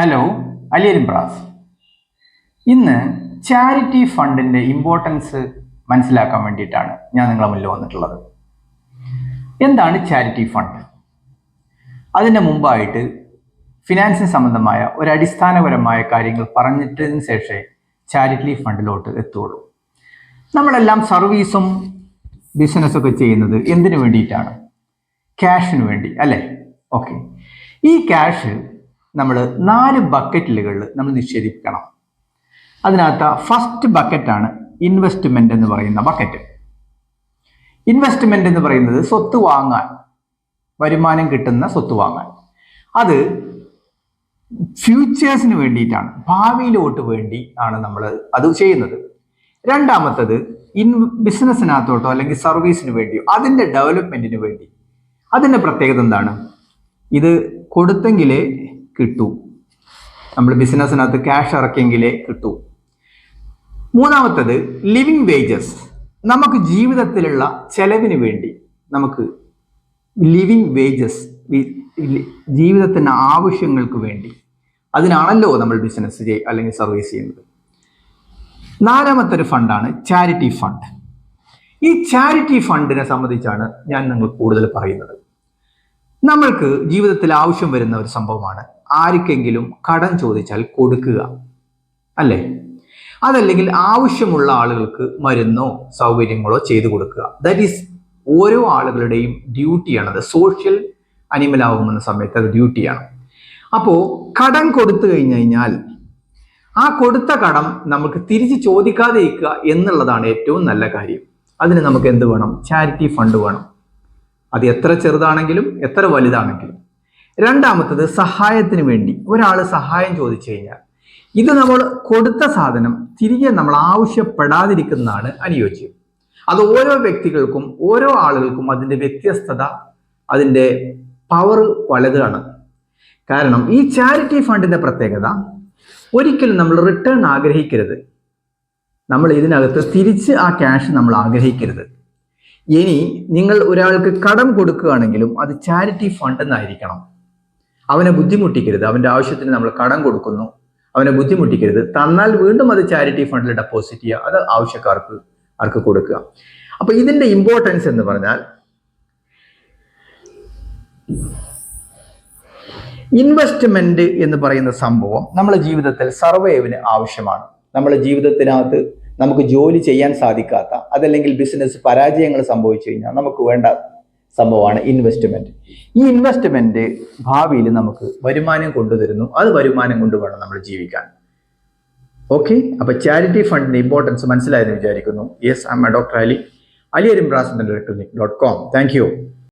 Hello, അലിയൻ ബ്രാസ്. ഇന്ന് ചാരിറ്റി ഫണ്ടിന്റെ ഇമ്പോർട്ടൻസ് മനസ്സിലാക്കാൻ വേണ്ടിയിട്ടാണ് ഞാൻ നിങ്ങളെ മുന്നിൽ വന്നിട്ടുള്ളത്. എന്താണ് ചാരിറ്റി ഫണ്ട്? അതിൻ്റെ മുമ്പായിട്ട് ഫിനാൻസിന് സംബന്ധമായ ഒരു അടിസ്ഥാനപരമായ കാര്യങ്ങൾ പറഞ്ഞിട്ടതിന് ശേഷമേ ചാരിറ്റി ഫണ്ടിലോട്ട് എത്തുള്ളൂ. നമ്മളെല്ലാം സർവീസും ബിസിനസ്സൊക്കെ ചെയ്യുന്നത് എന്തിനു വേണ്ടിയിട്ടാണ്? ക്യാഷിന് വേണ്ടി അല്ലേ? ഓക്കെ, ഈ ക്യാഷ് നമ്മൾ 4 ബക്കറ്റുകളിൽ നമ്മൾ നിക്ഷേപിക്കണം. അതിനകത്ത് ഫസ്റ്റ് ബക്കറ്റാണ് ഇൻവെസ്റ്റ്മെന്റ് എന്ന് പറയുന്ന ബക്കറ്റ്. ഇൻവെസ്റ്റ്മെന്റ് എന്ന് പറയുന്നത് സ്വത്ത് വാങ്ങാൻ, വരുമാനം കിട്ടുന്ന സ്വത്ത് വാങ്ങാൻ. അത് ഫ്യൂച്ചേഴ്സിന് വേണ്ടിയിട്ടാണ്, ഭാവിയിലോട്ട് വേണ്ടി ആണ് നമ്മൾ അത് ചെയ്യുന്നത്. രണ്ടാമത്തത് ബിസിനസ്സിനകത്തോട്ടോ അല്ലെങ്കിൽ സർവീസിന് വേണ്ടിയോ അതിൻ്റെ ഡെവലപ്മെന്റിന് വേണ്ടി. അതിൻ്റെ പ്രത്യേകത എന്താണ്? ഇത് കൊടുത്തെങ്കിലേ കിട്ടൂ. നമ്മൾ ബിസിനസ്സിനകത്ത് ക്യാഷ് ഇറക്കിയെങ്കിലേ കിട്ടൂ. മൂന്നാമത്തത് ലിവിങ് വേജസ്. നമുക്ക് ജീവിതത്തിലുള്ള ചെലവിന് വേണ്ടി നമുക്ക് ലിവിങ് വേജസ്, ജീവിതത്തിന് ആവശ്യങ്ങൾക്ക് വേണ്ടി, അതിനാണല്ലോ നമ്മൾ ബിസിനസ് അല്ലെങ്കിൽ സർവീസ് ചെയ്യുന്നത്. നാലാമത്തെ ഒരു ഫണ്ടാണ് ചാരിറ്റി ഫണ്ട്. ഈ ചാരിറ്റി ഫണ്ടിനെ സംബന്ധിച്ചാണ് ഞാൻ നിങ്ങൾക്ക് കൂടുതൽ പറയുന്നത്. നമ്മൾക്ക് ജീവിതത്തിൽ ആവശ്യം വരുന്ന ഒരു സംഭവമാണ് ആർക്കെങ്കിലും കടം ചോദിച്ചാൽ കൊടുക്കുക, അല്ലേ? അതല്ലെങ്കിൽ ആവശ്യമുള്ള ആളുകൾക്ക് മരുന്നോ സൗകര്യങ്ങളോ ചെയ്തു കൊടുക്കുക. ദാറ്റ് ഈസ് ഓരോ ആളുകളുടെയും ഡ്യൂട്ടിയാണത്. സോഷ്യൽ അനിമൽ ആവുന്ന സമയത്ത് അത് ഡ്യൂട്ടിയാണ്. അപ്പോൾ കടം കൊടുത്തു കഴിഞ്ഞാൽ ആ കൊടുത്ത കടം നമുക്ക് തിരിച്ച് ചോദിക്കാതെ ഇരിക്കുക എന്നുള്ളതാണ് ഏറ്റവും നല്ല കാര്യം. അതിന് നമുക്ക് എന്ത് വേണം? ചാരിറ്റി ഫണ്ട് വേണം. അത് എത്ര ചെറുതാണെങ്കിലും എത്ര വലുതാണെങ്കിലും. രണ്ടാമത്തത് സഹായത്തിന് വേണ്ടി. ഒരാൾ സഹായം ചോദിച്ചു കഴിഞ്ഞാൽ ഇത് നമ്മൾ കൊടുത്ത സാധനം തിരികെ നമ്മൾ ആവശ്യപ്പെടാതിരിക്കുന്നതാണ് അനുയോജ്യം. അത് ഓരോ വ്യക്തികൾക്കും ഓരോ ആളുകൾക്കും അതിൻ്റെ വ്യത്യസ്തത, അതിൻ്റെ പവർ പലതാണ്. കാരണം ഈ ചാരിറ്റി ഫണ്ടിന്റെ പ്രത്യേകത, ഒരിക്കലും നമ്മൾ റിട്ടേൺ ആഗ്രഹിക്കരുത്. നമ്മൾ ഇതിനകത്ത് തിരിച്ച് ആ ക്യാഷ് നമ്മൾ ആഗ്രഹിക്കരുത്. ഇനി നിങ്ങൾ ഒരാൾക്ക് കടം കൊടുക്കുകയാണെങ്കിലും അത് ചാരിറ്റി ഫണ്ട് എന്നായിരിക്കണം. അവനെ ബുദ്ധിമുട്ടിക്കരുത്. അവൻ്റെ ആവശ്യത്തിന് നമ്മൾ കടം കൊടുക്കുന്നു, അവനെ ബുദ്ധിമുട്ടിക്കരുത്. തന്നാൽ വീണ്ടും അത് ചാരിറ്റി ഫണ്ടിൽ ഡെപ്പോസിറ്റ് ചെയ്യുക, അത് ആർക്ക് കൊടുക്കുക. അപ്പൊ ഇതിന്റെ ഇമ്പോർട്ടൻസ് എന്ന് പറഞ്ഞാൽ, ഇൻവെസ്റ്റ്മെന്റ് എന്ന് പറയുന്ന സംഭവം നമ്മുടെ ജീവിതത്തിൽ സർവൈവിന് ആവശ്യമാണ്. നമ്മുടെ ജീവിതത്തിനകത്ത് നമുക്ക് ജോലി ചെയ്യാൻ സാധിക്കാത്ത, അതല്ലെങ്കിൽ ബിസിനസ് പരാജയങ്ങൾ സംഭവിച്ചു കഴിഞ്ഞാൽ നമുക്ക് വേണ്ട സംഭവമാണ് ഇൻവെസ്റ്റ്മെന്റ്. ഈ ഇൻവെസ്റ്റ്മെന്റ് ഭാവിയിൽ നമുക്ക് വരുമാനം കൊണ്ടുതരുന്നു. അത് വരുമാനം കൊണ്ട് വേണം നമ്മൾ ജീവിക്കാൻ. ഓക്കെ, അപ്പൊ ചാരിറ്റി ഫണ്ടിന്റെ ഇമ്പോർട്ടൻസ് മനസ്സിലായെന്ന് വിചാരിക്കുന്നു. Yes, I am doctor Ali, അലിയരിമ്പ്രാസ്.com. Thank U.